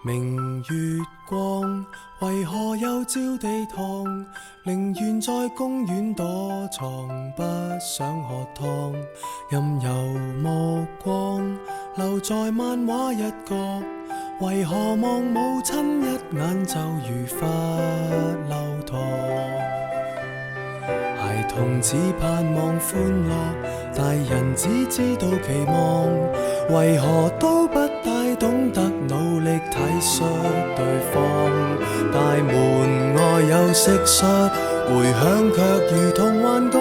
明月光，為何又照地堂？寧願在公園躲藏，不想喝湯。任由目光留在漫畫一角，為何望母親一眼就如罰留堂？孩童只盼望歡樂，大人只知道期望，為何都不大懂得努力體恤對方？大門外有蟋蟀，回響卻如同幻覺。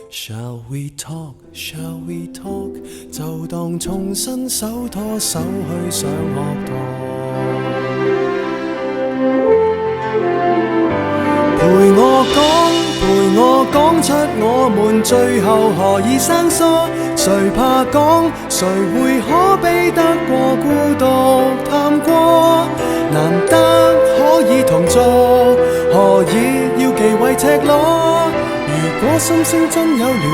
Shall we talk? Shall we talk? 就當重新手拖手去上學堂。陪我講出我們最後何以生疏？誰怕講？誰會可比得過孤獨探過？難得可以同坐，何以要忌諱赤裸？如果心聲真有療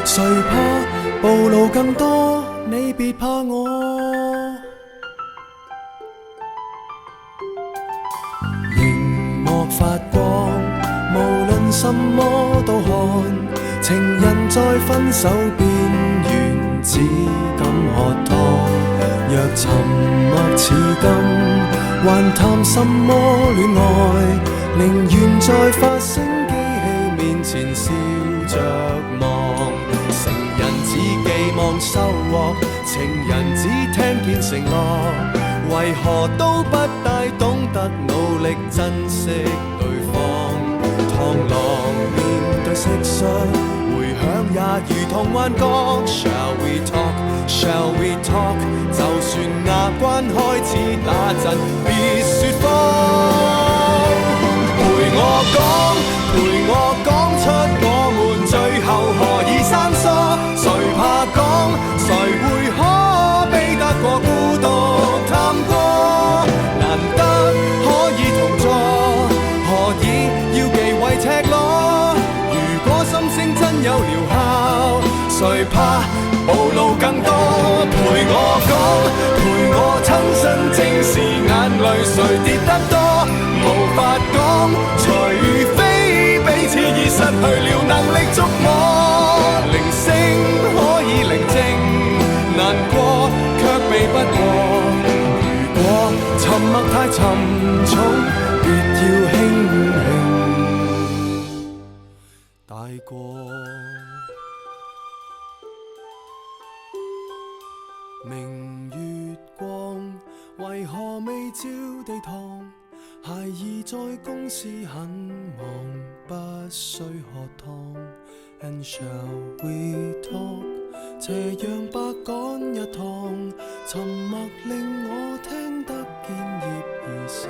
效，誰怕暴露更多？你別怕我。熒幕發光，無論什麼都看，情人在分手邊緣，只敢喝湯。若沉默似金，還談什麼戀愛？寧願在發聲機器面前笑着望。成人只寄望收穫，情人只聽見承諾，為何都不大懂得努力珍惜對方？螳螂面對蟋蟀，回響也如同幻覺。Shall we talk? Shall we talk? 就算牙關開始打震，別說謊。陪我講出我們最後何以生疏？誰怕講？誰會可比得過孤獨探過？難得可以同坐，何以要忌諱赤裸？如果心聲真有療效，誰怕暴露更多？陪我講，陪我親身正視眼淚誰跌得多？無法講，除非彼此已失去了能力觸摸。鈴聲可以寧靜，難過卻避不過。如果沉默太沉重，別要輕輕帶過。明月光，為何未照地堂？孩兒在公司很忙，不需喝湯。And shall we talk？ 斜陽白趕一趟，沉默令我聽得見葉兒聲。